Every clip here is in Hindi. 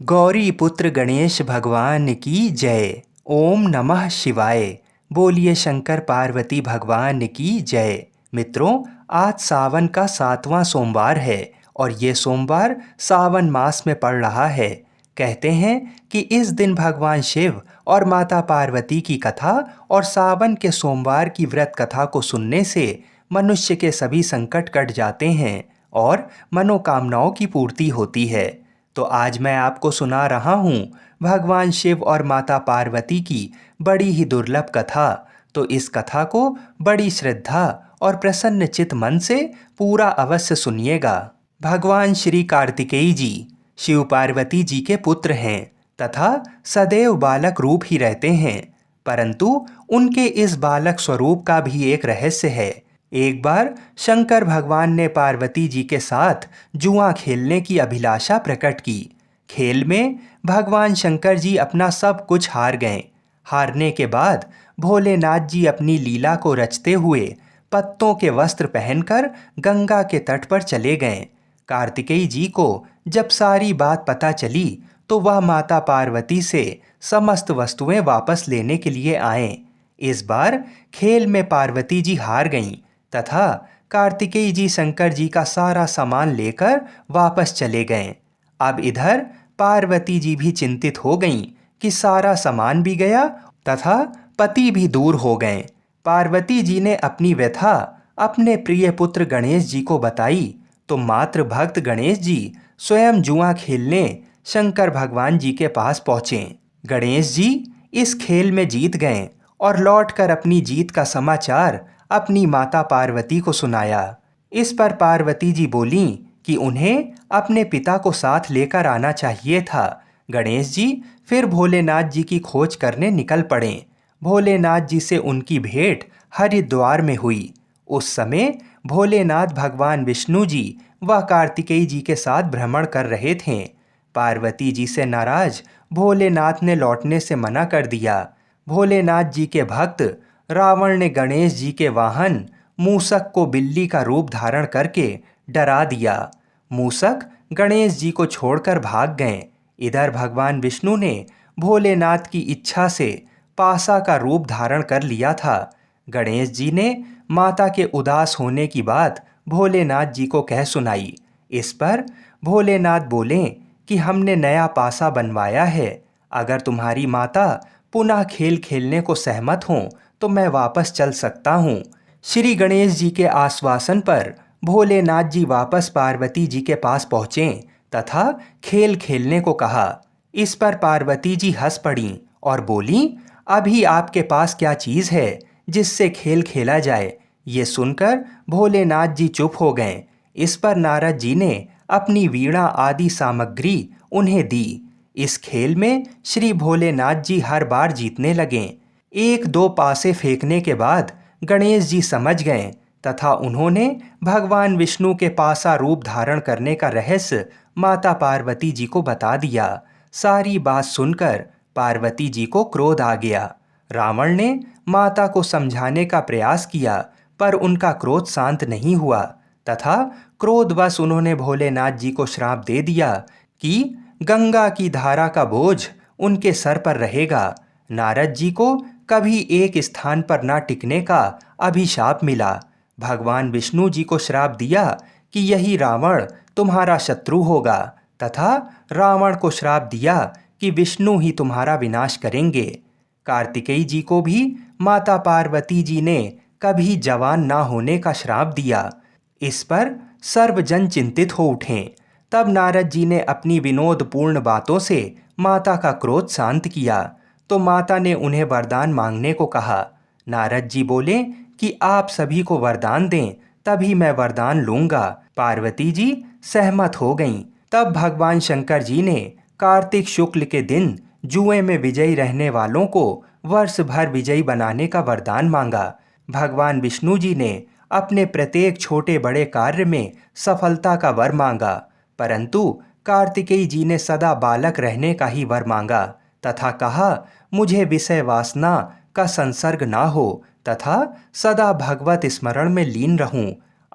गौरी पुत्र गणेश भगवान की जय। ओम नमः शिवाय। बोलिए शंकर पार्वती भगवान की जय। मित्रों, आज सावन का 7वां सोमवार है और ये सोमवार सावन मास में पड़ रहा है। कहते हैं कि इस दिन भगवान शिव और माता पार्वती की कथा और सावन के सोमवार की व्रत कथा को सुनने से मनुष्य के सभी संकट कट जाते हैं और मनोकामनाओं की पूर्ति होती है। तो आज मैं आपको सुना रहा हूँ भगवान शिव और माता पार्वती की बड़ी ही दुर्लभ कथा। तो इस कथा को बड़ी श्रद्धा और प्रसन्न चित मन से पूरा अवश्य सुनिएगा। भगवान श्री कार्तिकेय जी शिव पार्वती जी के पुत्र हैं तथा सदैव बालक रूप ही रहते हैं, परंतु उनके इस बालक स्वरूप का भी एक रहस्य है। एक बार शंकर भगवान ने पार्वती जी के साथ जुआ खेलने की अभिलाषा प्रकट की। खेल में भगवान शंकर जी अपना सब कुछ हार गए। हारने के बाद भोलेनाथ जी अपनी लीला को रचते हुए पत्तों के वस्त्र पहनकर गंगा के तट पर चले गए। कार्तिकेय जी को जब सारी बात पता चली तो वह माता पार्वती से समस्त वस्तुएं वापस लेने के लिए आए। इस बार खेल में पार्वती जी हार गईं तथा कार्तिकेय जी शंकर जी का सारा सामान लेकर वापस चले गए। अब इधर पार्वती जी भी चिंतित हो गईं कि सारा सामान भी गया तथा पति भी दूर हो गए। पार्वती जी ने अपनी व्यथा अपने प्रिय पुत्र गणेश जी को बताई तो मात्र भक्त गणेश जी स्वयं जुआ खेलने शंकर भगवान जी के पास पहुँचे। गणेश जी इस खेल में जीत गए और लौटकर अपनी जीत का समाचार अपनी माता पार्वती को सुनाया। इस पर पार्वती जी बोलीं कि उन्हें अपने पिता को साथ लेकर आना चाहिए था। गणेश जी फिर भोलेनाथ जी की खोज करने निकल पड़े। भोलेनाथ जी से उनकी भेंट हरिद्वार में हुई। उस समय भोलेनाथ भगवान विष्णु जी व कार्तिकेय जी के साथ भ्रमण कर रहे थे। पार्वती जी से नाराज भोलेनाथ ने लौटने से मना कर दिया। भोलेनाथ जी के भक्त रावण ने गणेश जी के वाहन मूसक को बिल्ली का रूप धारण करके डरा दिया। मूसक गणेश जी को छोड़कर भाग गए। इधर भगवान विष्णु ने भोलेनाथ की इच्छा से पासा का रूप धारण कर लिया था। गणेश जी ने माता के उदास होने की बात भोलेनाथ जी को कह सुनाई। इस पर भोलेनाथ बोले कि हमने नया पासा बनवाया है, अगर तुम्हारी माता पुनः खेल खेलने को सहमत हों तो मैं वापस चल सकता हूँ। श्री गणेश जी के आश्वासन पर भोलेनाथ जी वापस पार्वती जी के पास पहुँचे तथा खेल खेलने को कहा। इस पर पार्वती जी हंस पड़ीं और बोलीं, अभी आपके पास क्या चीज़ है जिससे खेल खेला जाए। ये सुनकर भोलेनाथ जी चुप हो गए। इस पर नारद जी ने अपनी वीणा आदि सामग्री उन्हें दी। इस खेल में श्री भोलेनाथ जी हर बार जीतने लगे। एक दो पासे फेंकने के बाद गणेश जी समझ गए तथा उन्होंने भगवान विष्णु के पासा रूप धारण करने का रहस्य माता पार्वती जी को बता दिया। सारी बात सुनकर पार्वती जी को क्रोध आ गया। रावण ने माता को समझाने का प्रयास किया पर उनका क्रोध शांत नहीं हुआ तथा क्रोधवश उन्होंने भोलेनाथ जी को श्राप दे दिया कि गंगा की धारा का बोझ उनके सर पर रहेगा। नारद जी को कभी एक स्थान पर ना टिकने का अभिशाप मिला। भगवान विष्णु जी को श्राप दिया कि यही रावण तुम्हारा शत्रु होगा तथा रावण को श्राप दिया कि विष्णु ही तुम्हारा विनाश करेंगे। कार्तिकेय जी को भी माता पार्वती जी ने कभी जवान ना होने का श्राप दिया। इस पर सर्वजन चिंतित हो उठे। तब नारद जी ने अपनी विनोदपूर्ण बातों से माता का क्रोध शांत किया तो माता ने उन्हें वरदान मांगने को कहा। नारद जी बोले कि आप सभी को वरदान दें तभी मैं वरदान लूंगा। पार्वती जी सहमत हो गईं। तब भगवान शंकर जी ने कार्तिक शुक्ल के दिन जुए में विजयी रहने वालों को वर्ष भर विजयी बनाने का वरदान मांगा। भगवान विष्णु जी ने अपने प्रत्येक छोटे बड़े कार्य में सफलता का वर मांगा, परंतु कार्तिकेय जी ने सदा बालक रहने का ही वर मांगा तथा कहा, मुझे विषय वासना का संसर्ग ना हो तथा सदा भगवत स्मरण में लीन रहूं।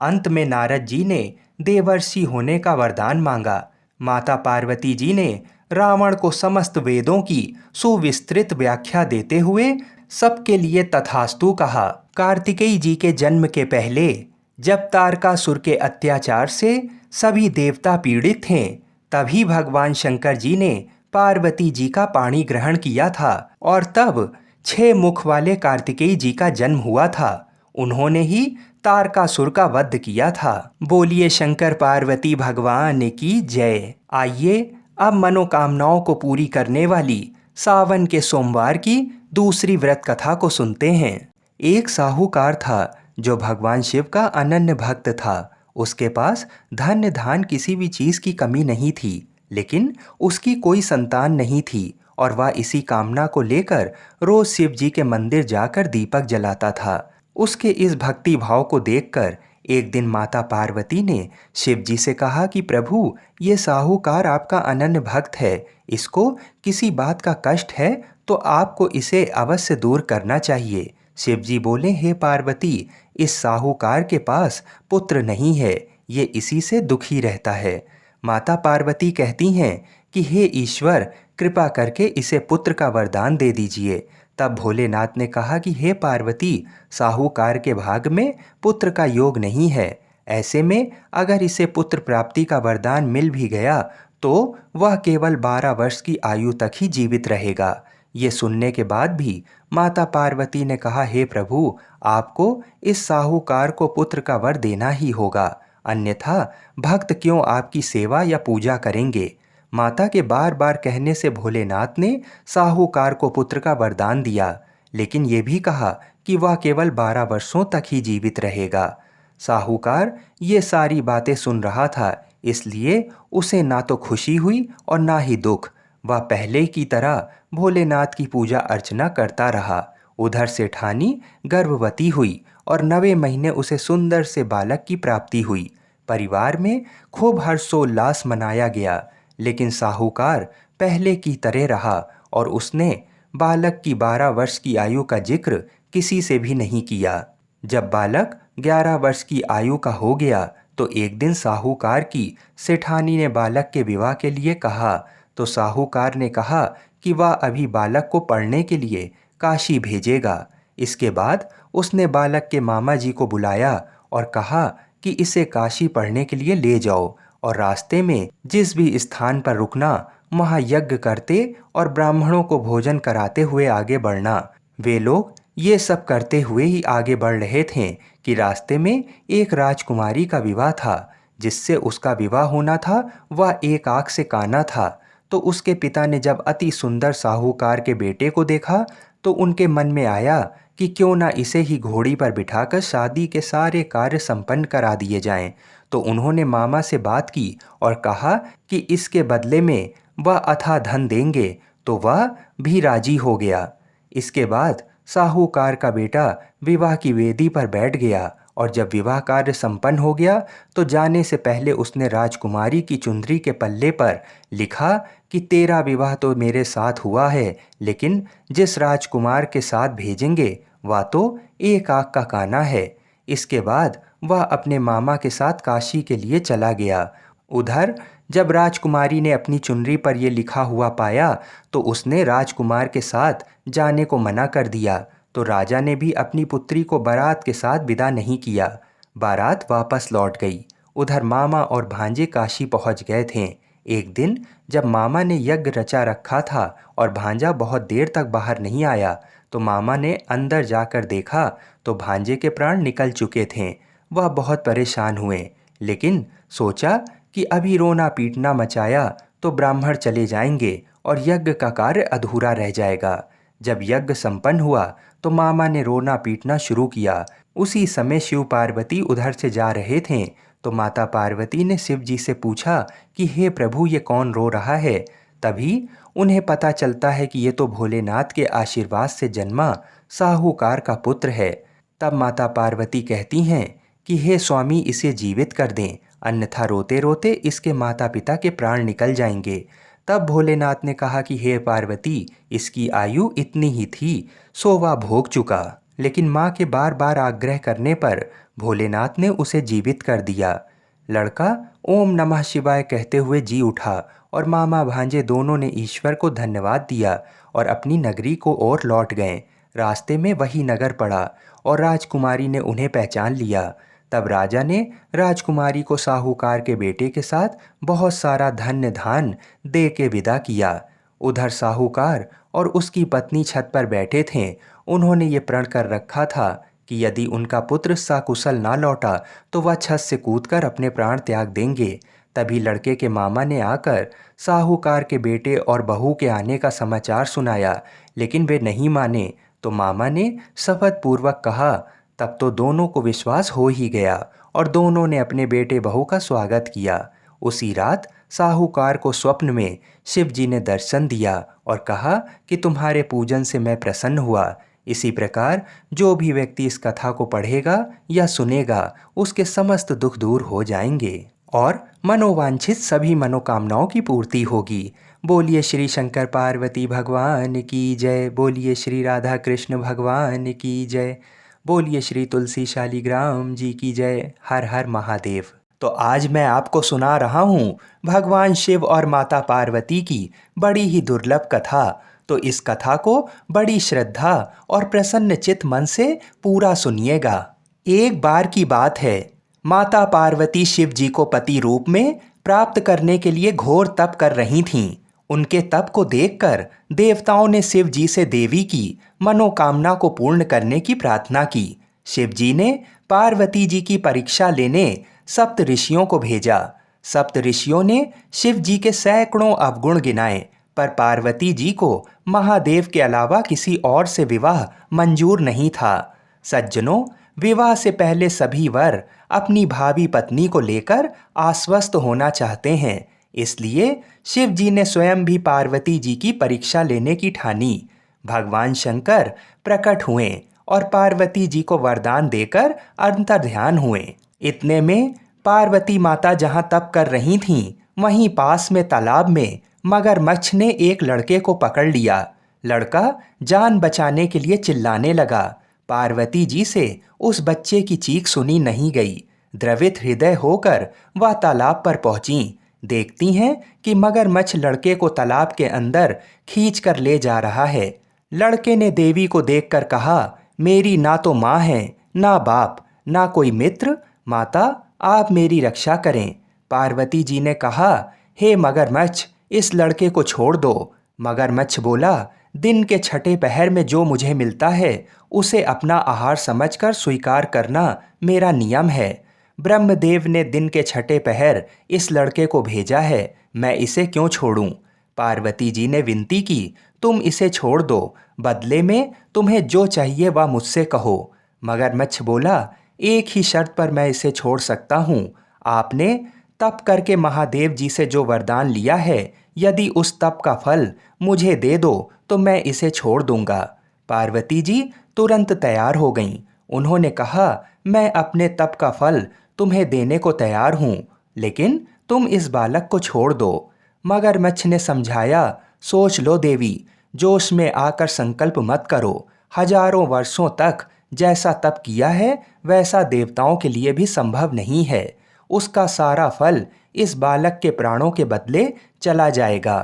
अंत में नारद जी ने देवर्षि होने का वरदान मांगा। माता पार्वती जी ने रावण को समस्त वेदों की सुविस्तृत व्याख्या देते हुए सबके लिए तथास्तु कहा। कार्तिकेय जी के जन्म के पहले जब तारकासुर के अत्याचार से सभी देवता पीड़ित थे, तभी भगवान शंकर जी ने पार्वती जी का पाणी ग्रहण किया था और तब 6 मुख वाले कार्तिकेय जी का जन्म हुआ था। उन्होंने ही तारकासुर का वध किया था। बोलिए शंकर पार्वती भगवान की जय। आइए अब मनोकामनाओं को पूरी करने वाली सावन के सोमवार की दूसरी व्रत कथा को सुनते हैं। एक साहूकार था जो भगवान शिव का अनन्य भक्त था। उसके पास धन धान किसी भी चीज की कमी नहीं थी, लेकिन उसकी कोई संतान नहीं थी और वह इसी कामना को लेकर रोज शिव जी के मंदिर जाकर दीपक जलाता था। उसके इस भक्ति भाव को देखकर एक दिन माता पार्वती ने शिव जी से कहा कि प्रभु, ये साहूकार आपका अनन्य भक्त है, इसको किसी बात का कष्ट है तो आपको इसे अवश्य दूर करना चाहिए। शिव जी बोले, हे पार्वती, इस साहूकार के पास पुत्र नहीं है, ये इसी से दुखी रहता है। माता पार्वती कहती हैं कि हे ईश्वर, कृपा करके इसे पुत्र का वरदान दे दीजिए। तब भोलेनाथ ने कहा कि हे पार्वती, साहूकार के भाग में पुत्र का योग नहीं है। ऐसे में अगर इसे पुत्र प्राप्ति का वरदान मिल भी गया तो वह केवल 12 वर्ष की आयु तक ही जीवित रहेगा। ये सुनने के बाद भी माता पार्वती ने कहा, हे प्रभु, आपको इस साहूकार को पुत्र का वर देना ही होगा, अन्यथा भक्त क्यों आपकी सेवा या पूजा करेंगे। माता के बार बार कहने से भोलेनाथ ने साहूकार को पुत्र का वरदान दिया, लेकिन ये भी कहा कि वह केवल 12 वर्षों तक ही जीवित रहेगा। साहूकार ये सारी बातें सुन रहा था, इसलिए उसे ना तो खुशी हुई और ना ही दुख। वह पहले की तरह भोलेनाथ की पूजा अर्चना करता रहा। उधर सेठानी गर्भवती हुई और 9वें महीने उसे सुंदर से बालक की प्राप्ति हुई। परिवार में खूब हर्षोल्लास मनाया गया, लेकिन साहूकार पहले की तरह रहा और उसने बालक की 12 वर्ष की आयु का जिक्र किसी से भी नहीं किया। जब बालक 11 वर्ष की आयु का हो गया तो एक दिन साहूकार की सेठानी ने बालक के विवाह के लिए कहा, तो साहूकार ने कहा कि वह अभी बालक को पढ़ने के लिए काशी भेजेगा। इसके बाद उसने बालक के मामा जी को बुलाया और कहा कि इसे काशी पढ़ने के लिए ले जाओ और रास्ते में जिस भी स्थान पर रुकना वहाँ यज्ञ करते और ब्राह्मणों को भोजन कराते हुए आगे बढ़ना। वे लोग ये सब करते हुए ही आगे बढ़ रहे थे कि रास्ते में एक राजकुमारी का विवाह था। जिससे उसका विवाह होना था वह एक आँख से काना था। तो उसके पिता ने जब अति सुंदर साहूकार के बेटे को देखा तो उनके मन में आया कि क्यों ना इसे ही घोड़ी पर बिठाकर शादी के सारे कार्य संपन्न करा दिए जाएं। तो उन्होंने मामा से बात की और कहा कि इसके बदले में वह अथाह धन देंगे, तो वह भी राजी हो गया। इसके बाद साहूकार का बेटा विवाह की वेदी पर बैठ गया और जब विवाह कार्य संपन्न हो गया तो जाने से पहले उसने राजकुमारी की चुंदरी के पल्ले पर लिखा कि तेरा विवाह तो मेरे साथ हुआ है, लेकिन जिस राजकुमार के साथ भेजेंगे वह तो एक आँख का काना है। इसके बाद वह अपने मामा के साथ काशी के लिए चला गया। उधर जब राजकुमारी ने अपनी चुनरी पर यह लिखा हुआ पाया तो उसने राजकुमार के साथ जाने को मना कर दिया। तो राजा ने भी अपनी पुत्री को बारात के साथ विदा नहीं किया। बारात वापस लौट गई। उधर मामा और भांजे काशी पहुंच गए थे। एक दिन जब मामा ने यज्ञ रचा रखा था और भांजा बहुत देर तक बाहर नहीं आया तो मामा ने अंदर जाकर देखा तो भांजे के प्राण निकल चुके थे। वह बहुत परेशान हुए, लेकिन सोचा कि अभी रोना पीटना मचाया तो ब्राह्मण चले जाएंगे और यज्ञ का कार्य अधूरा रह जाएगा। जब यज्ञ संपन्न हुआ तो मामा ने रोना पीटना शुरू किया। उसी समय शिव पार्वती उधर से जा रहे थे तो माता पार्वती ने शिव जी से पूछा कि हे प्रभु, ये कौन रो रहा है। तभी उन्हें पता चलता है कि ये तो भोलेनाथ के आशीर्वाद से जन्मा साहूकार का पुत्र है। तब माता पार्वती कहती हैं कि हे स्वामी, इसे जीवित कर दें, अन्यथा रोते रोते इसके माता पिता के प्राण निकल जाएंगे। तब भोलेनाथ ने कहा कि हे पार्वती, इसकी आयु इतनी ही थी, सो वह भोग चुका। लेकिन माँ के बार बार आग्रह करने पर भोलेनाथ ने उसे जीवित कर दिया। लड़का ओम नमः शिवाय कहते हुए जी उठा और मामा भांजे दोनों ने ईश्वर को धन्यवाद दिया और अपनी नगरी को ओर लौट गए। रास्ते में वही नगर पड़ा और राजकुमारी ने उन्हें पहचान लिया। तब राजा ने राजकुमारी को साहूकार के बेटे के साथ बहुत सारा धन्य धान दे के विदा किया। उधर साहूकार और उसकी पत्नी छत पर बैठे थे। उन्होंने ये प्रण कर रखा था कि यदि उनका पुत्र सकुशल ना लौटा तो वह छत से कूदकर अपने प्राण त्याग देंगे। तभी लड़के के मामा ने आकर साहूकार के बेटे और बहू के आने का समाचार सुनाया, लेकिन वे नहीं माने। तो मामा ने शपथ पूर्वक कहा। तब तो दोनों को विश्वास हो ही गया और दोनों ने अपने बेटे बहू का स्वागत किया। उसी रात साहूकार को स्वप्न में शिव जी ने दर्शन दिया और कहा कि तुम्हारे पूजन से मैं प्रसन्न हुआ। इसी प्रकार जो भी व्यक्ति इस कथा को पढ़ेगा या सुनेगा उसके समस्त दुख दूर हो जाएंगे और मनोवांछित सभी मनोकामनाओं की पूर्ति होगी। बोलिए श्री शंकर पार्वती भगवान की जय। बोलिए श्री राधा कृष्ण भगवान की जय। बोलिए श्री तुलसी शालिग्राम जी की जय। हर हर महादेव। तो आज मैं आपको सुना रहा हूँ भगवान शिव और माता पार्वती की बड़ी ही दुर्लभ कथा। तो इस कथा को बड़ी श्रद्धा और प्रसन्न चित्त मन से पूरा सुनिएगा। एक बार की बात है, माता पार्वती शिव जी को पति रूप में प्राप्त करने के लिए घोर तप कर रही थीं। उनके तप को देखकर देवताओं ने शिव जी से देवी की मनोकामना को पूर्ण करने की प्रार्थना की। शिव जी ने पार्वती जी की परीक्षा लेने सप्त ऋषियों को भेजा। सप्त ऋषियों ने शिव जी के सैकड़ों अवगुण गिनाए, पर पार्वती जी को महादेव के अलावा किसी और से विवाह मंजूर नहीं था। सज्जनों, विवाह से पहले सभी वर अपनी भावी पत्नी को लेकर आश्वस्त होना चाहते हैं। इसलिए शिव जी ने स्वयं भी पार्वती जी की परीक्षा लेने की ठानी। भगवान शंकर प्रकट हुए और पार्वती जी को वरदान देकर अंतर्ध्यान हुए। इतने में पार्वती माता जहां तप कर रही थीं, वहीं पास में तालाब में मगरमच्छ ने एक लड़के को पकड़ लिया। लड़का जान बचाने के लिए चिल्लाने लगा। पार्वती जी से उस बच्चे की चीख सुनी नहीं गई। द्रवित हृदय होकर वह तालाब पर पहुंची। देखती हैं कि मगरमच्छ लड़के को तालाब के अंदर खींच कर ले जा रहा है। लड़के ने देवी को देखकर कहा, मेरी ना तो माँ है, ना बाप, ना कोई मित्र। माता, आप मेरी रक्षा करें। पार्वती जी ने कहा, हे मगरमच्छ, इस लड़के को छोड़ दो। मगरमच्छ बोला, दिन के छठे पहर में जो मुझे मिलता है उसे अपना आहार समझकर स्वीकार करना मेरा नियम है। ब्रह्मदेव ने दिन के छठे पहर इस लड़के को भेजा है, मैं इसे क्यों छोड़ूं? पार्वती जी ने विनती की, तुम इसे छोड़ दो, बदले में तुम्हें जो चाहिए वह मुझसे कहो। मगरमच्छ बोला, एक ही शर्त पर मैं इसे छोड़ सकता हूँ। आपने तप करके महादेव जी से जो वरदान लिया है, यदि उस तप का फल मुझे दे दो तो मैं इसे छोड़ दूंगा। पार्वती जी तुरंत तैयार हो गईं। उन्होंने कहा, मैं अपने तप का फल तुम्हें देने को तैयार हूँ, लेकिन तुम इस बालक को छोड़ दो। मगरमच्छ ने समझाया, सोच लो देवी, जोश में आकर संकल्प मत करो। हजारों वर्षों तक जैसा तप किया है वैसा देवताओं के लिए भी संभव नहीं है। उसका सारा फल इस बालक के प्राणों के बदले चला जाएगा।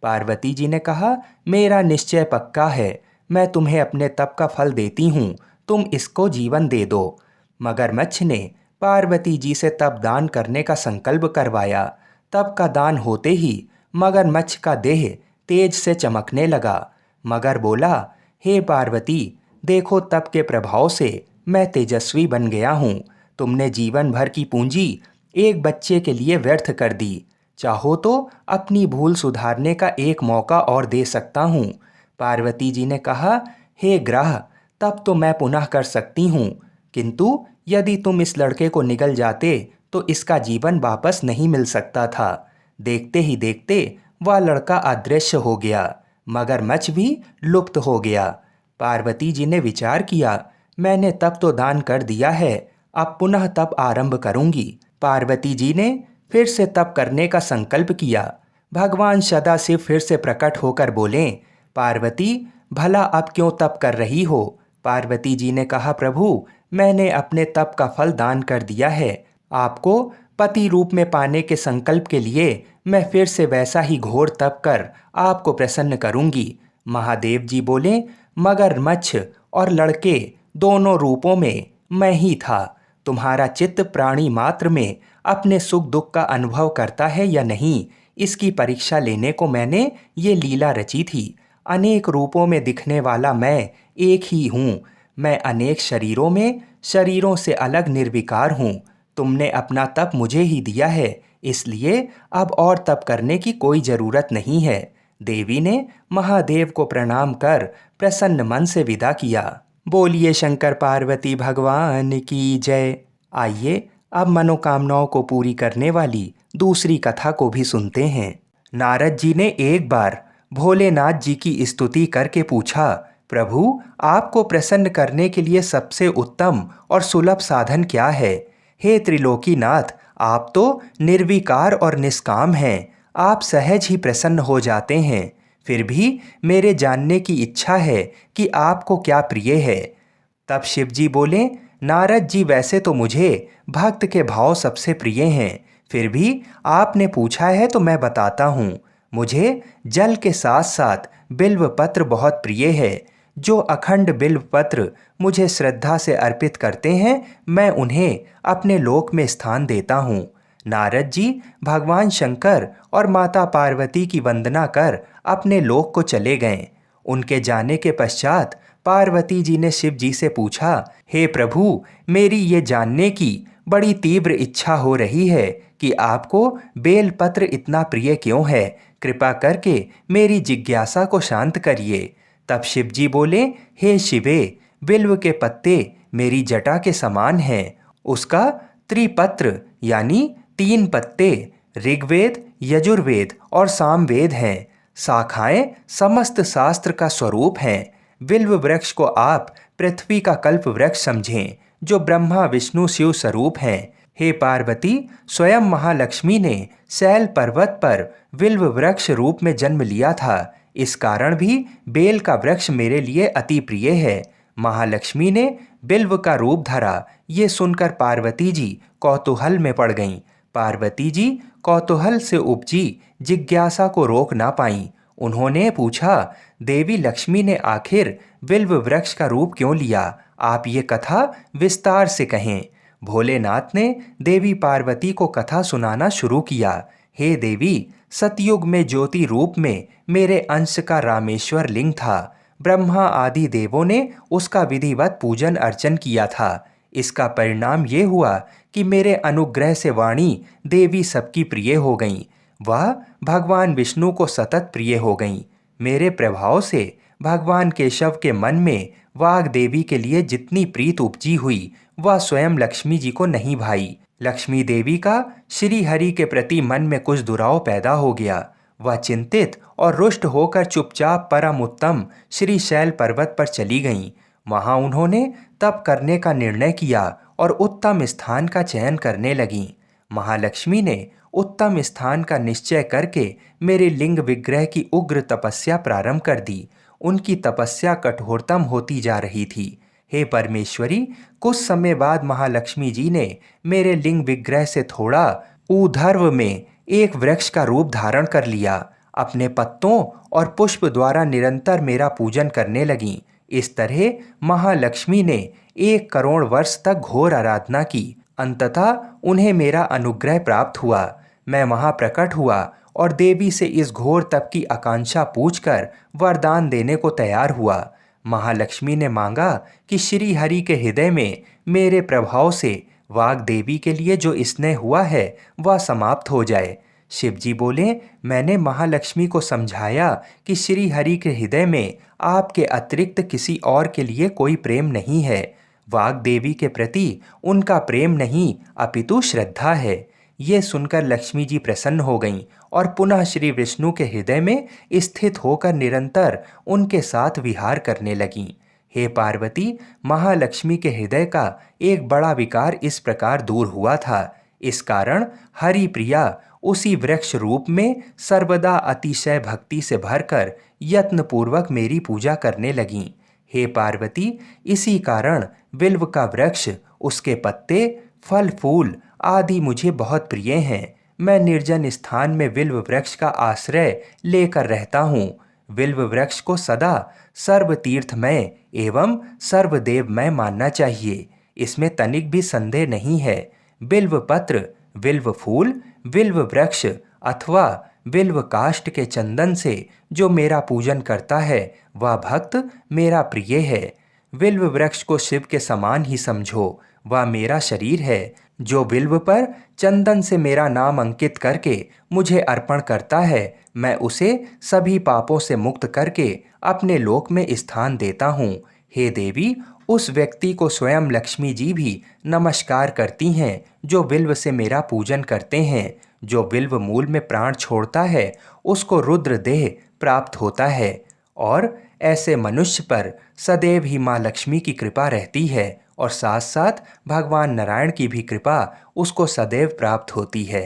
पार्वती जी ने कहा, मेरा निश्चय पक्का है, मैं तुम्हें अपने तप का फल देती हूँ, तुम इसको जीवन दे दो। मगरमच्छ ने पार्वती जी से तप दान करने का संकल्प करवाया। तप का दान होते ही मगरमच्छ का देह तेज से चमकने लगा। मगर बोला, हे पार्वती, देखो तप के प्रभाव से मैं तेजस्वी बन गया हूँ। तुमने जीवन भर की पूंजी एक बच्चे के लिए व्यर्थ कर दी। चाहो तो अपनी भूल सुधारने का एक मौका और दे सकता हूँ। पार्वती जी ने कहा, हे ग्रह, तब तो मैं पुनः कर सकती हूँ, किंतु यदि तुम इस लड़के को निगल जाते तो इसका जीवन वापस नहीं मिल सकता था। देखते ही देखते वह लड़का अदृश्य हो गया। मगरमच्छ भी लुप्त हो गया। पार्वती जी ने विचार किया, मैंने तप तो दान कर दिया है, अब पुनः तप आरंभ करूंगी। पार्वती जी ने फिर से तप करने का संकल्प किया। भगवान सदाशिव फिर से प्रकट होकर बोले, पार्वती, भला अब क्यों तप कर रही हो? पार्वती जी ने कहा, प्रभु, मैंने अपने तप का फल दान कर दिया है। आपको पति रूप में पाने के संकल्प के लिए मैं फिर से वैसा ही घोर तप कर आपको प्रसन्न करूंगी। महादेव जी बोले, मगरमच्छ और लड़के दोनों रूपों में मैं ही था। तुम्हारा चित्त प्राणी मात्र में अपने सुख दुख का अनुभव करता है या नहीं, इसकी परीक्षा लेने को मैंने ये लीला रची थी। अनेक रूपों में दिखने वाला मैं एक ही हूँ। मैं अनेक शरीरों में शरीरों से अलग निर्विकार हूँ। तुमने अपना तप मुझे ही दिया है, इसलिए अब और तप करने की कोई जरूरत नहीं है। देवी ने महादेव को प्रणाम कर प्रसन्न मन से विदा किया। बोलिए शंकर पार्वती भगवान की जय। आइए अब मनोकामनाओं को पूरी करने वाली दूसरी कथा को भी सुनते हैं। नारद जी ने एक बार भोलेनाथ जी की स्तुति करके पूछा, प्रभु आपको प्रसन्न करने के लिए सबसे उत्तम और सुलभ साधन क्या है? हे त्रिलोकीनाथ, आप तो निर्विकार और निष्काम हैं। आप सहज ही प्रसन्न हो जाते हैं। फिर भी मेरे जानने की इच्छा है कि आपको क्या प्रिय है। तब शिव जी बोले, नारद जी वैसे तो मुझे भक्त के भाव सबसे प्रिय हैं, फिर भी आपने पूछा है तो मैं बताता हूँ। मुझे जल के साथ साथ बिल्व पत्र बहुत प्रिय है। जो अखंड बिल्व पत्र मुझे श्रद्धा से अर्पित करते हैं, मैं उन्हें अपने लोक में स्थान देता हूँ। नारद जी भगवान शंकर और माता पार्वती की वंदना कर अपने लोक को चले गए। उनके जाने के पश्चात पार्वती जी ने शिव जी से पूछा, हे प्रभु, मेरी ये जानने की बड़ी तीव्र इच्छा हो रही है कि आपको बेलपत्र इतना प्रिय क्यों है। कृपा करके मेरी जिज्ञासा को शांत करिए। तब शिव जी बोले, हे शिवे, बिल्व के पत्ते मेरी जटा के समान हैं। उसका त्रिपत्र यानी 3 पत्ते ऋग्वेद, यजुर्वेद और सामवेद हैं। शाखाएं समस्त शास्त्र का स्वरूप हैं। बिल्व वृक्ष को आप पृथ्वी का कल्प वृक्ष समझें, जो ब्रह्मा विष्णु शिव स्वरूप हैं। हे पार्वती, स्वयं महालक्ष्मी ने शैल पर्वत पर बिल्व वृक्ष रूप में जन्म लिया था। इस कारण भी बेल का वृक्ष मेरे लिए अति प्रिय है। महालक्ष्मी ने बिल्व का रूप धरा, ये सुनकर पार्वती जी कौतूहल में पड़ गईं। पार्वती जी कौतूहल से उपजी जिज्ञासा को रोक ना पाईं। उन्होंने पूछा, देवी लक्ष्मी ने आखिर बिल्व वृक्ष का रूप क्यों लिया? आप ये कथा विस्तार से कहें। भोलेनाथ ने देवी पार्वती को कथा सुनाना शुरू किया। हे देवी, सतयुग में ज्योति रूप में मेरे अंश का रामेश्वर लिंग था। ब्रह्मा आदि देवों ने उसका विधिवत पूजन अर्चन किया था। इसका परिणाम ये हुआ कि मेरे अनुग्रह से वाणी देवी सबकी प्रिय हो गईं। वह भगवान विष्णु को सतत प्रिय हो गईं। मेरे प्रभाव से भगवान केशव के मन में वाग देवी के लिए जितनी प्रीत उपजी हुई, वह स्वयं लक्ष्मी जी को नहीं भाई। लक्ष्मी देवी का श्री हरि के प्रति मन में कुछ दुराव पैदा हो गया। वह चिंतित और रुष्ट होकर चुपचाप परम उत्तम श्री शैल पर्वत पर चली गईं। वहां उन्होंने तप करने का निर्णय किया और उत्तम स्थान का चयन करने लगीं। महालक्ष्मी ने उत्तम स्थान का निश्चय करके मेरे लिंग विग्रह की उग्र तपस्या प्रारंभ कर दी। उनकी तपस्या कठोरतम होती जा रही थी। हे परमेश्वरी, कुछ समय बाद महालक्ष्मी जी ने मेरे लिंग विग्रह से थोड़ा ऊर्ध्व में एक वृक्ष का रूप धारण कर लिया। अपने पत्तों और पुष्प द्वारा निरंतर मेरा पूजन करने लगीं। इस तरह महालक्ष्मी ने 1 करोड़ वर्ष तक घोर आराधना की। अंततः उन्हें मेरा अनुग्रह प्राप्त हुआ। मैं वहां प्रकट हुआ और देवी से इस घोर तप की आकांक्षा पूछकर वरदान देने को तैयार हुआ। महालक्ष्मी ने मांगा कि श्री हरि के हृदय में मेरे प्रभाव से वाग देवी के लिए जो स्नेह हुआ है वह समाप्त हो जाए। शिव जी बोले, मैंने महालक्ष्मी को समझाया कि श्री हरि के हृदय में आपके अतिरिक्त किसी और के लिए कोई प्रेम नहीं है। वाग देवी के प्रति उनका प्रेम नहीं अपितु श्रद्धा है। ये सुनकर लक्ष्मी जी प्रसन्न हो गईं और पुनः श्री विष्णु के हृदय में स्थित होकर निरंतर उनके साथ विहार करने लगीं। हे पार्वती, महालक्ष्मी के हृदय का एक बड़ा विकार इस प्रकार दूर हुआ था। इस कारण हरि प्रिया उसी वृक्ष रूप में सर्वदा अतिशय भक्ति से भरकर यत्नपूर्वक मेरी पूजा करने लगीं। हे पार्वती, इसी कारण बिल्व का वृक्ष, उसके पत्ते, फल फूल आदि मुझे बहुत प्रिय हैं। मैं निर्जन स्थान में बिल्व वृक्ष का आश्रय लेकर रहता हूँ। बिल्व वृक्ष को सदा सर्वतीर्थमय एवं सर्वदेवमय मानना चाहिए, इसमें तनिक भी संदेह नहीं है। बिल्व पत्र, बिल्व फूल, बिल्व वृक्ष अथवा बिल्व काष्ठ के चंदन से जो मेरा पूजन करता है वह भक्त मेरा प्रिय है। बिल्व वृक्ष को शिव के समान ही समझो, वह मेरा शरीर है। जो बिल्व पर चंदन से मेरा नाम अंकित करके मुझे अर्पण करता है, मैं उसे सभी पापों से मुक्त करके अपने लोक में स्थान देता हूँ। हे देवी, उस व्यक्ति को स्वयं लक्ष्मी जी भी नमस्कार करती हैं जो बिल्व से मेरा पूजन करते हैं। जो बिल्व मूल में प्राण छोड़ता है उसको रुद्र देह प्राप्त होता है, और ऐसे मनुष्य पर सदैव ही माँ लक्ष्मी की कृपा रहती है और साथ साथ भगवान नारायण की भी कृपा उसको सदैव प्राप्त होती है।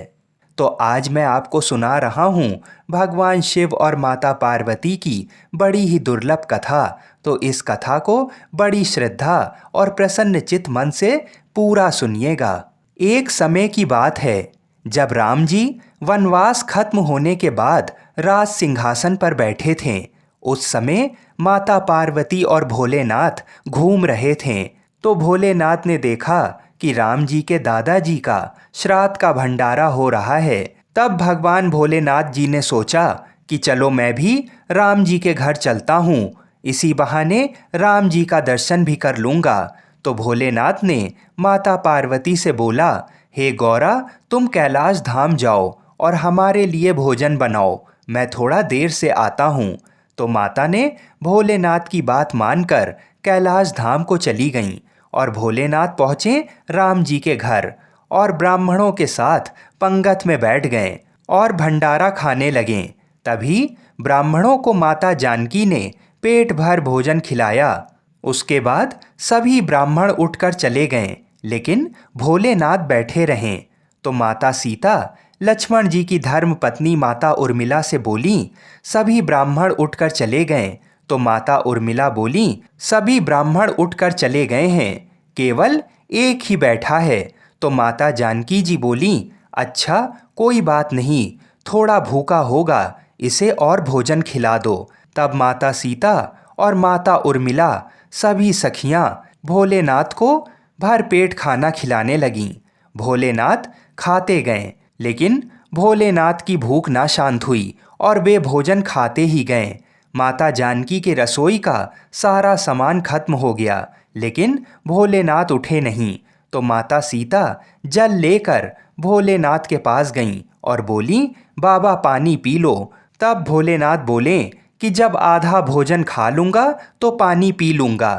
तो आज मैं आपको सुना रहा हूँ भगवान शिव और माता पार्वती की बड़ी ही दुर्लभ कथा। तो इस कथा को बड़ी श्रद्धा और प्रसन्न चित्त मन से पूरा सुनिएगा। एक समय की बात है जब राम जी वनवास खत्म होने के बाद राज सिंहासन पर बैठे थे। उस समय माता पार्वती और भोलेनाथ घूम रहे थे। तो भोलेनाथ ने देखा कि राम जी के दादाजी का श्राद्ध का भंडारा हो रहा है। तब भगवान भोलेनाथ जी ने सोचा कि चलो मैं भी राम जी के घर चलता हूँ, इसी बहाने राम जी का दर्शन भी कर लूँगा। तो भोलेनाथ ने माता पार्वती से बोला, हे गौरा, तुम कैलाश धाम जाओ और हमारे लिए भोजन बनाओ, मैं थोड़ा देर से आता हूँ। तो माता ने भोलेनाथ की बात मानकर कैलाश धाम को चली गईं और भोलेनाथ पहुँचे राम जी के घर और ब्राह्मणों के साथ पंगत में बैठ गए और भंडारा खाने लगे। तभी ब्राह्मणों को माता जानकी ने पेट भर भोजन खिलाया। उसके बाद सभी ब्राह्मण उठकर चले गए, लेकिन भोलेनाथ बैठे रहे। तो माता सीता लक्ष्मण जी की धर्म पत्नी माता उर्मिला से बोली, सभी ब्राह्मण उठकर चले गए। तो माता उर्मिला बोली, सभी ब्राह्मण उठकर चले गए हैं, केवल एक ही बैठा है। तो माता जानकी जी बोली, अच्छा कोई बात नहीं, थोड़ा भूखा होगा, इसे और भोजन खिला दो। तब माता सीता और माता उर्मिला सभी सखियां भोलेनाथ को भर पेट खाना खिलाने लगीं। भोलेनाथ खाते गए, लेकिन भोलेनाथ की भूख ना शांत हुई और वे भोजन खाते ही गए। माता जानकी के रसोई का सारा सामान खत्म हो गया, लेकिन भोलेनाथ उठे नहीं। तो माता सीता जल लेकर भोलेनाथ के पास गईं और बोली, बाबा पानी पी लो। तब भोलेनाथ बोले कि जब आधा भोजन खा लूँगा तो पानी पी लूँगा।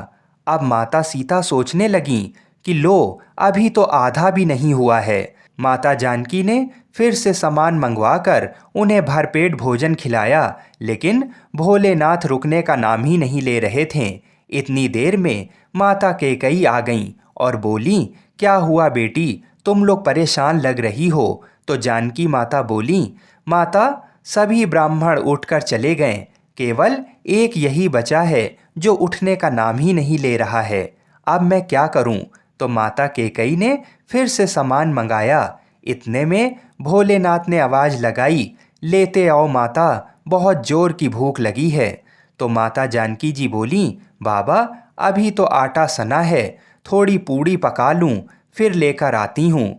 अब माता सीता सोचने लगीं कि लो, अभी तो आधा भी नहीं हुआ है। माता जानकी ने फिर से सामान मंगवाकर उन्हें भरपेट भोजन खिलाया, लेकिन भोलेनाथ रुकने का नाम ही नहीं ले रहे थे। इतनी देर में माता कैकेयी आ गईं और बोली, क्या हुआ बेटी, तुम लोग परेशान लग रही हो। तो जानकी माता बोली, माता सभी ब्राह्मण उठकर चले गए, केवल एक यही बचा है जो उठने का नाम ही नहीं ले रहा है, अब मैं क्या करूं। तो माता कैकेयी ने फिर से सामान मंगाया। इतने में भोलेनाथ ने आवाज़ लगाई, लेते आओ माता, बहुत जोर की भूख लगी है। तो माता जानकी जी बोली, बाबा अभी तो आटा सना है, थोड़ी पूड़ी पका लूँ फिर लेकर आती हूँ।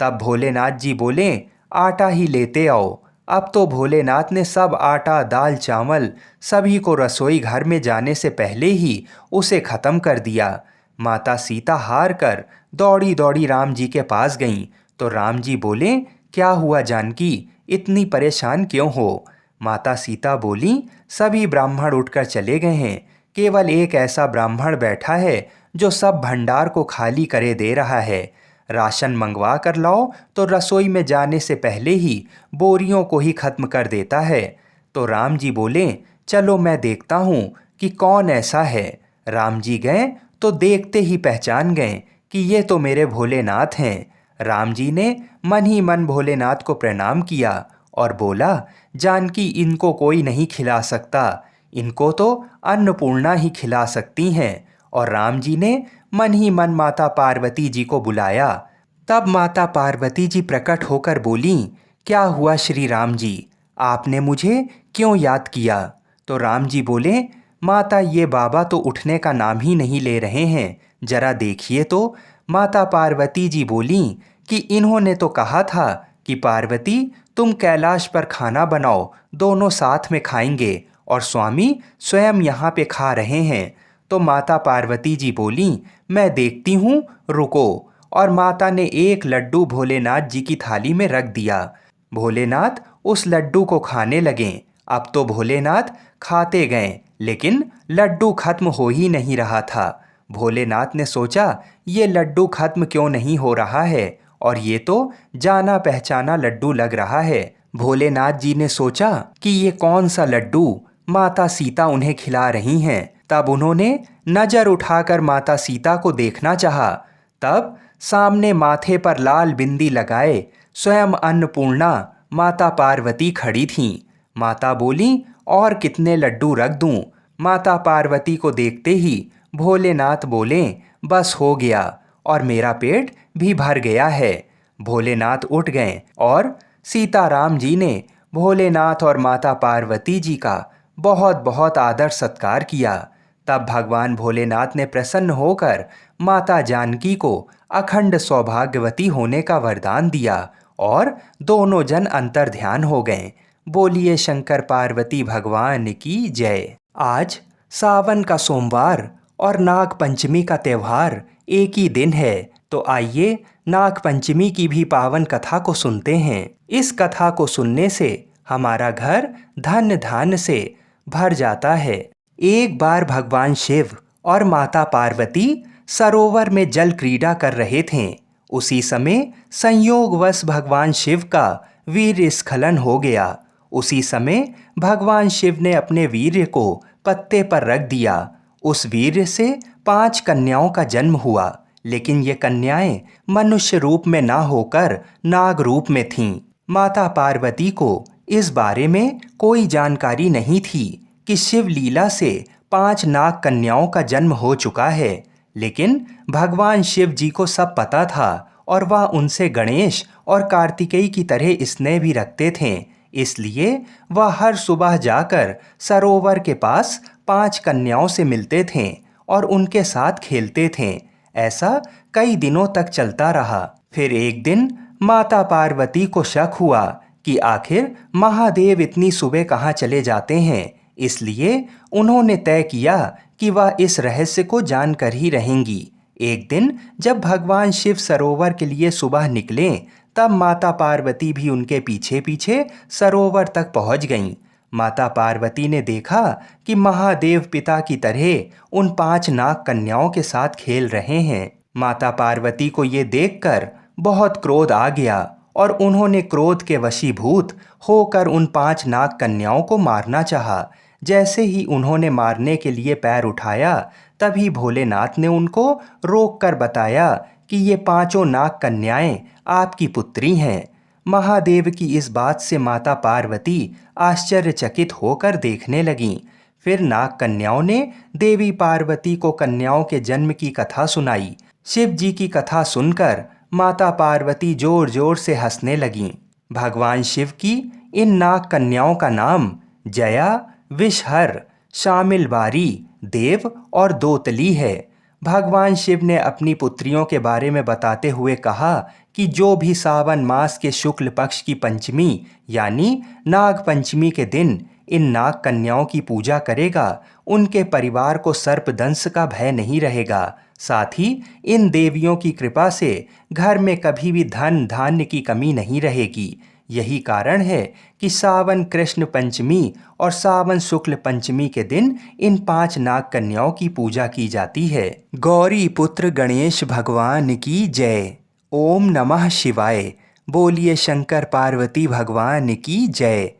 तब भोलेनाथ जी बोले, आटा ही लेते आओ। अब तो भोलेनाथ ने सब आटा दाल चावल सभी को रसोई घर में जाने से पहले ही उसे ख़त्म कर दिया। माता सीता हार कर दौड़ी दौड़ी राम जी के पास गईं। तो राम जी बोले, क्या हुआ जानकी, इतनी परेशान क्यों हो। माता सीता बोली, सभी ब्राह्मण उठकर चले गए हैं, केवल एक ऐसा ब्राह्मण बैठा है जो सब भंडार को खाली करे दे रहा है। राशन मंगवा कर लाओ तो रसोई में जाने से पहले ही बोरियों को ही खत्म कर देता है। तो राम जी बोले, चलो मैं देखता हूँ कि कौन ऐसा है। राम जी गए तो देखते ही पहचान गए कि ये तो मेरे भोलेनाथ हैं। राम जी ने मन ही मन भोलेनाथ को प्रणाम किया और बोला, जानकी इनको कोई नहीं खिला सकता, इनको तो अन्नपूर्णा ही खिला सकती हैं। और राम जी ने मन ही मन माता पार्वती जी को बुलाया। तब माता पार्वती जी प्रकट होकर बोलीं, क्या हुआ श्री राम जी, आपने मुझे क्यों याद किया? तो राम जी बोले, माता ये बाबा तो उठने का नाम ही नहीं ले रहे हैं, जरा देखिए तो। माता पार्वती जी बोलीं कि इन्होंने तो कहा था कि पार्वती तुम कैलाश पर खाना बनाओ, दोनों साथ में खाएंगे, और स्वामी स्वयं यहाँ पे खा रहे हैं। तो माता पार्वती जी बोलीं, मैं देखती हूँ, रुको। और माता ने एक लड्डू भोलेनाथ जी की थाली में रख दिया। भोलेनाथ उस लड्डू को खाने लगे। अब तो भोलेनाथ खाते गए, लेकिन लड्डू खत्म हो ही नहीं रहा था। भोलेनाथ ने सोचा, ये लड्डू खत्म क्यों नहीं हो रहा है, और ये तो जाना पहचाना लड्डू लग रहा है। भोलेनाथ जी ने सोचा कि ये कौन सा लड्डू माता सीता उन्हें खिला रही हैं। तब उन्होंने नजर उठाकर माता सीता को देखना चाहा। तब सामने माथे पर लाल बिंदी लगाए स्वयं अन्नपूर्णा माता पार्वती खड़ी थीं। माता बोली, और कितने लड्डू रख दूं? माता पार्वती को देखते ही भोलेनाथ बोले, बस हो गया, और मेरा पेट भी भर गया है। भोलेनाथ उठ गए और सीताराम जी ने भोलेनाथ और माता पार्वती जी का बहुत बहुत आदर सत्कार किया। तब भगवान भोलेनाथ ने प्रसन्न होकर माता जानकी को अखंड सौभाग्यवती होने का वरदान दिया और दोनों जन अंतर ध्यान हो गए। बोलिए शंकर पार्वती भगवान की जय। आज सावन का सोमवार और नाग पंचमी का त्यौहार एक ही दिन है, तो आइए नाग पंचमी की भी पावन कथा को सुनते हैं। इस कथा को सुनने से हमारा घर धन धान्य से भर जाता है। एक बार भगवान शिव और माता पार्वती सरोवर में जल क्रीड़ा कर रहे थे। उसी समय संयोगवश भगवान शिव का वीर्य स्खलन हो गया। उसी समय भगवान शिव ने अपने वीर्य को पत्ते पर रख दिया। उस वीर्य से 5 कन्याओं का जन्म हुआ, लेकिन ये कन्याएं मनुष्य रूप में ना होकर नाग रूप में थीं। माता पार्वती को इस बारे में कोई जानकारी नहीं थी कि शिव लीला से 5 नाग कन्याओं का जन्म हो चुका है, लेकिन भगवान शिव जी को सब पता था और वह उनसे गणेश और कार्तिकेय की तरह स्नेह भी रखते थे। इसलिए वह हर सुबह जाकर सरोवर के पास 5 कन्याओं से मिलते थे और उनके साथ खेलते थे। ऐसा कई दिनों तक चलता रहा। फिर एक दिन माता पार्वती को शक हुआ कि आखिर महादेव इतनी सुबह कहाँ चले जाते हैं। इसलिए उन्होंने तय किया कि वह इस रहस्य को जानकर ही रहेंगी। एक दिन जब भगवान शिव सरोवर के लिए सुबह निकले, तब माता पार्वती भी उनके पीछे पीछे सरोवर तक पहुंच गईं। माता पार्वती ने देखा कि महादेव पिता की तरह उन 5 नाग कन्याओं के साथ खेल रहे हैं। माता पार्वती को ये देखकर बहुत क्रोध आ गया और उन्होंने क्रोध के वशीभूत होकर उन 5 नाग कन्याओं को मारना चाहा। जैसे ही उन्होंने मारने के लिए पैर उठाया, तभी भोलेनाथ ने उनको रोककर बताया कि ये 5 नाग कन्याएं आपकी पुत्री हैं। महादेव की इस बात से माता पार्वती आश्चर्यचकित होकर देखने लगीं। फिर नाग कन्याओं ने देवी पार्वती को कन्याओं के जन्म की कथा सुनाई। शिव जी की कथा सुनकर माता पार्वती जोर जोर से हंसने लगीं। भगवान शिव की इन नाग कन्याओं का नाम जया, विषहर, शामिलबारी, देव और दोतली है। भगवान शिव ने अपनी पुत्रियों के बारे में बताते हुए कहा कि जो भी सावन मास के शुक्ल पक्ष की पंचमी यानी नाग पंचमी के दिन इन नाग कन्याओं की पूजा करेगा, उनके परिवार को सर्पदंश का भय नहीं रहेगा। साथ ही इन देवियों की कृपा से घर में कभी भी धन धान्य की कमी नहीं रहेगी। यही कारण है कि सावन कृष्ण पंचमी और सावन शुक्ल पंचमी के दिन इन 5 नाग कन्याओं की पूजा की जाती है। गौरी पुत्र गणेश भगवान की जय। ओम नमः शिवाय। बोलिए शंकर पार्वती भगवान की जय।